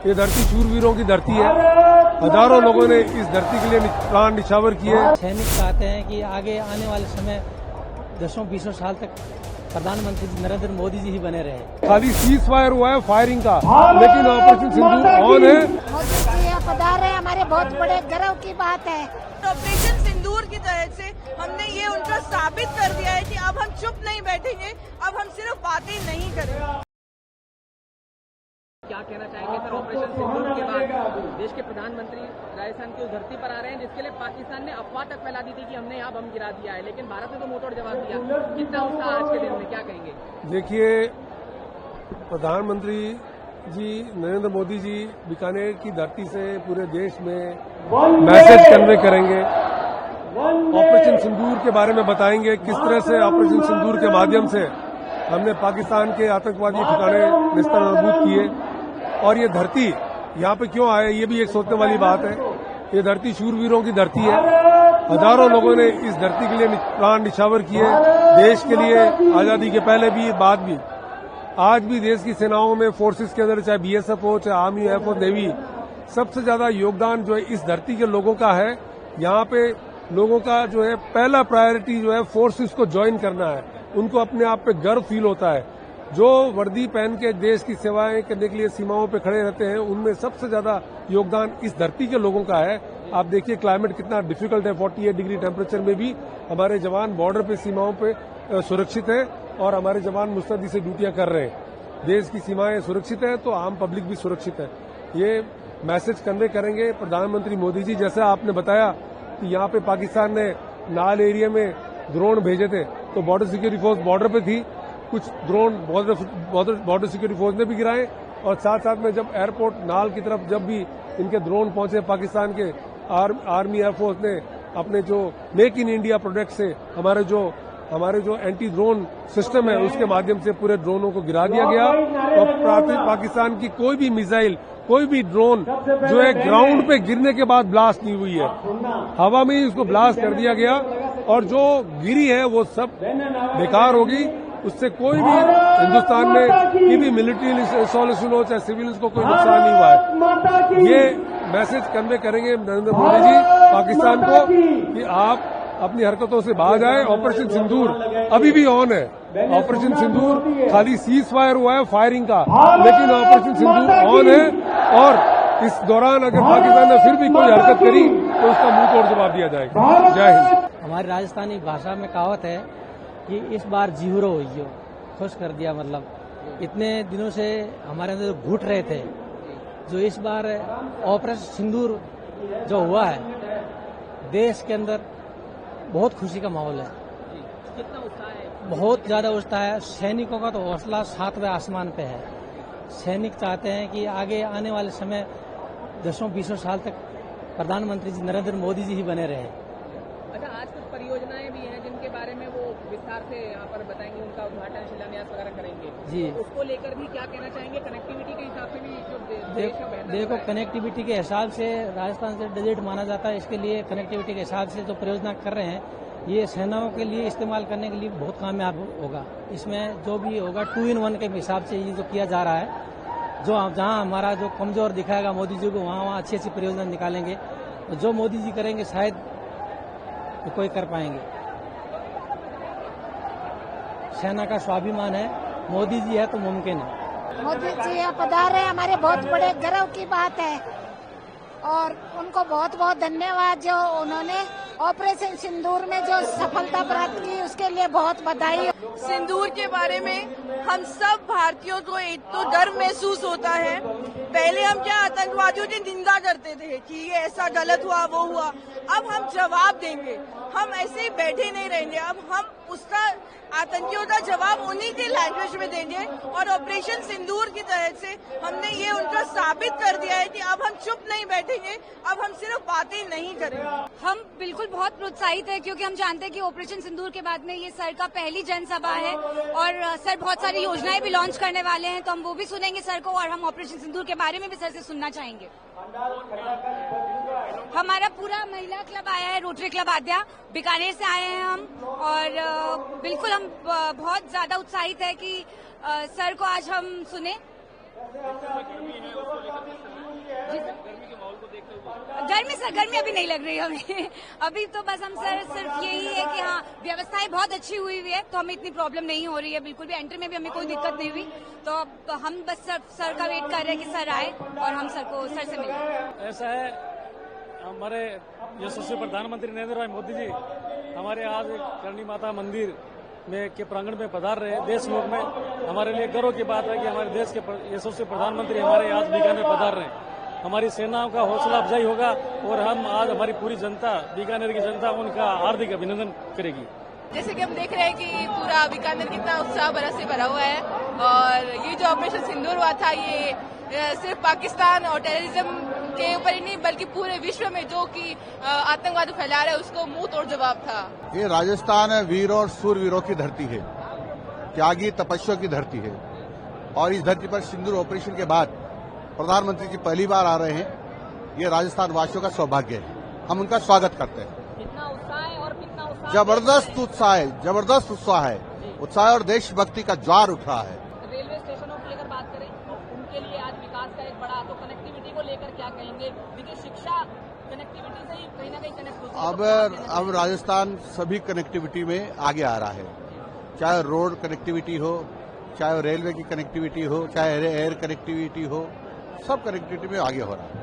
ये धरती शूरवीरों की धरती है। हजारों लोगों ने इस धरती के लिए प्राण निछावर किए। सैनिक चाहते हैं कि आगे आने वाले समय 10-20 साल तक प्रधानमंत्री नरेंद्र मोदी जी ही बने रहे। खाली सीज फायर हुआ है फायरिंग का, लेकिन ऑपरेशन सिंदूर ऑन है। मोदी जी यहाँ पधारे, हमारे बहुत बड़े गर्व की बात है। ऑपरेशन सिंदूर की तरह से हमने ये उनका साबित कर दिया है कि अब हम चुप नहीं बैठेंगे, अब हम सिर्फ बातें नहीं करेंगे। क्या कहना चाहेंगे सर, ऑपरेशन सिंदूर के बाद देश के प्रधानमंत्री राजस्थान की उस धरती पर आ रहे हैं जिसके लिए पाकिस्तान ने अफवाह तक फैला दी थी कि हमने यहाँ बम गिरा दिया है, लेकिन भारत ने तो मुंहतोड़ जवाब दिया। कितना उत्साह आज के दिन में, क्या कहेंगे? देखिए, प्रधानमंत्री जी नरेंद्र मोदी जी बीकानेर की धरती से पूरे देश में मैसेज कन्वे करेंगे, ऑपरेशन सिंदूर के बारे में बताएंगे किस तरह से ऑपरेशन सिंदूर के माध्यम से हमने पाकिस्तान के आतंकवादी ठिकाने नेस्तनाबूद किए। और ये धरती यहाँ पे क्यों आए, ये भी एक सोचने वाली बात है। ये धरती शूरवीरों की धरती है। हजारों लोगों ने इस धरती के लिए प्राण निछावर किए, देश के लिए, आजादी के पहले भी, बाद भी। आज भी देश की सेनाओं में, फोर्सेस के अंदर, चाहे बीएसएफ हो, चाहे आर्मी, एयरफोर्स, नेवी, सबसे ज्यादा योगदान जो है इस धरती के लोगों का है। यहाँ पे लोगों का जो है पहला प्रायोरिटी जो है फोर्सेस को ज्वाइन करना है। उनको अपने आप पे गर्व फील होता है। जो वर्दी पहन के देश की सेवाएं करने के लिए सीमाओं पे खड़े रहते हैं, उनमें सबसे ज्यादा योगदान इस धरती के लोगों का है। आप देखिए क्लाइमेट कितना डिफिकल्ट है, 48 डिग्री टेम्परेचर में भी हमारे जवान बॉर्डर पे, सीमाओं पे सुरक्षित है और हमारे जवान मुस्तैदी से ड्यूटियां कर रहे हैं। देश की सीमाएं सुरक्षित है तो आम पब्लिक भी सुरक्षित है। ये मैसेज कन्वे करेंगे प्रधानमंत्री मोदी जी। जैसा आपने बताया कि यहाँ पे पाकिस्तान ने नाल एरिया में ड्रोन भेजे थे, तो बॉर्डर सिक्योरिटी फोर्स बॉर्डर पे थी, कुछ ड्रोन बॉर्डर सिक्योरिटी फोर्स ने भी गिराए। और साथ साथ में जब एयरपोर्ट नाल की तरफ जब भी इनके ड्रोन पहुंचे, पाकिस्तान के आर्मी एयरफोर्स ने अपने जो मेक इन इंडिया प्रोडक्ट से हमारे जो एंटी ड्रोन सिस्टम है उसके माध्यम से पूरे ड्रोनों को गिरा दिया गया। और पाकिस्तान की कोई भी मिसाइल, कोई भी ड्रोन जो है ग्राउंड पे गिरने के बाद ब्लास्ट नहीं हुई है, हवा में ही उसको ब्लास्ट कर दिया गया। और जो गिरी है वो सब बेकार होगी। उससे कोई भी हिंदुस्तान में की भी मिलिट्री इंस्टॉलेशन हो, चाहे सिविल, को कोई नुकसान नहीं हुआ है। ये मैसेज कन्वे करेंगे नरेंद्र मोदी जी पाकिस्तान को कि आप अपनी हरकतों से बाहर आए। ऑपरेशन सिंदूर अभी भी ऑन है। ऑपरेशन सिंदूर खाली सीज फायर हुआ है फायरिंग का, लेकिन ऑपरेशन सिंदूर ऑन है। और इस दौरान अगर पाकिस्तान ने फिर भी कोई हरकत करी तो उसका मुंह तोड़ जवाब दिया जाएगा। जय हिंद। हमारी राजस्थानी भाषा में कहावत है कि इस बार जीरो हुई हो, खुश कर दिया। मतलब इतने दिनों से हमारे अंदर घुट रहे थे, जो इस बार ऑपरेशन सिंदूर जो हुआ है, देश के अंदर बहुत खुशी का माहौल है। कितना उत्साह है? बहुत ज्यादा उत्साह है। सैनिकों का तो हौसला 7वें आसमान पे है। सैनिक चाहते हैं कि आगे आने वाले समय 10-20 साल तक प्रधानमंत्री जी नरेंद्र मोदी जी ही बने रहे। अच्छा, आज कुछ परियोजनाएं भी हैं जिनके बारे में वो विस्तार से यहाँ पर बताएंगे, उनका उद्घाटन, शिलान्यास वगैरह करेंगे जी। तो उसको लेकर भी क्या कहना चाहेंगे? कनेक्टिविटी के हिसाब से भी जो देश का बेहतर देखो, कनेक्टिविटी के हिसाब से राजस्थान से डेजर्ट माना जाता है। इसके लिए कनेक्टिविटी के हिसाब से जो परियोजना कर रहे हैं, ये सेनाओं के लिए इस्तेमाल करने के लिए बहुत कामयाब होगा। इसमें जो भी होगा 2 in 1 के हिसाब से ये जो किया जा रहा है, जो जहां हमारा जो कमजोर दिखाएगा मोदी जी को, वहां अच्छी अच्छी परियोजना निकालेंगे। तो जो मोदी जी करेंगे शायद तो कोई कर पाएंगे। सेना का स्वाभिमान है, मोदी जी है तो मुमकिन है। मोदी जी यहाँ पधारे, हमारे बहुत बड़े गर्व की बात है। और उनको बहुत बहुत धन्यवाद, जो उन्होंने ऑपरेशन सिंदूर में जो सफलता प्राप्त की, उसके लिए बहुत बधाई। सिंदूर के बारे में हम सब भारतीयों को एक तो गर्व महसूस होता है। पहले हम क्या आतंकवादियों की निंदा करते थे कि ये ऐसा गलत हुआ, वो हुआ। अब हम जवाब देंगे, हम ऐसे ही बैठे नहीं रहेंगे। अब हम उसका, आतंकियों का जवाब उन्हीं की लैंग्वेज में देंगे। और ऑपरेशन सिंदूर की तरह से हमने ये उनका साबित कर दिया है कि अब हम चुप नहीं बैठेंगे, अब हम सिर्फ बातें नहीं करेंगे। हम बिल्कुल बहुत प्रोत्साहित है, क्योंकि हम जानते हैं कि ऑपरेशन सिंदूर के बाद में ये सर का पहली जनसभा है और सर बहुत सारी योजनाएं भी लॉन्च करने वाले हैं, तो हम वो भी सुनेंगे सर को। और हम ऑपरेशन सिंदूर के बारे में भी सर से सुनना चाहेंगे। हमारा पूरा महिला क्लब आया है, रोटरी क्लब आद्या, बीकानेर से आए हैं हम। और बिल्कुल हम बहुत ज्यादा उत्साहित है कि सर को आज हम सुने। गर्मी अभी नहीं लग रही है अभी तो बस हम सर सिर्फ यही है कि हाँ व्यवस्थाएं बहुत अच्छी हुई है तो हमें इतनी प्रॉब्लम नहीं हो रही है, बिल्कुल भी एंट्री में भी हमें कोई दिक्कत नहीं हुई। तो हम बस सर का वेट कर रहे हैं कि सर आए और हम सर से मिलें। ऐसा है, हमारे यशस्वी प्रधानमंत्री नरेंद्र भाई मोदी जी हमारे आज करणी माता मंदिर में के प्रांगण में पधार रहे हैं। देश लोक में हमारे लिए गर्व की बात है कि हमारे देश के यशस्वी प्रधानमंत्री हमारे आज बीकानेर में पधार रहे हैं। हमारी सेनाओं का हौसला अफजाई होगा और हम आज हमारी पूरी जनता, बीकानेर की जनता उनका हार्दिक अभिनंदन करेगी। जैसे कि हम देख रहे हैं कि पूरा बीकानेर कितना उत्साह से भरा हुआ है और ये जो ऑपरेशन सिंदूर हुआ था ये सिर्फ पाकिस्तान और टेररिज्म के ऊपर ही नहीं बल्कि पूरे विश्व में जो कि आतंकवाद फैला रहा है उसको मुंह तोड़ जवाब था। ये राजस्थान वीरों और सूरवीरों की धरती है, त्यागी तपस्या की धरती है और इस धरती पर सिंदूर ऑपरेशन के बाद प्रधानमंत्री जी पहली बार आ रहे हैं। ये राजस्थान वासियों का सौभाग्य है, हम उनका स्वागत करते हैं। कितना उत्साह है और कितना उत्साह, जबरदस्त उत्साह है, जबरदस्त उत्साह है, उत्साह और देशभक्ति का ज्वार उठ रहा है। रेलवे स्टेशनों की अगर बात करें तो उनके लिए आज विकास का एक बड़ा, तो कनेक्टिविटी को लेकर क्या कहेंगे? देखिए शिक्षा कनेक्टिविटी से ही कहीं ना कहीं कनेक्ट होती है। अब राजस्थान सभी कनेक्टिविटी में आगे आ रहा है, चाहे रोड कनेक्टिविटी हो, चाहे रेलवे की कनेक्टिविटी हो, चाहे एयर कनेक्टिविटी हो, सब कनेक्टिविटी में आगे हो रहा है।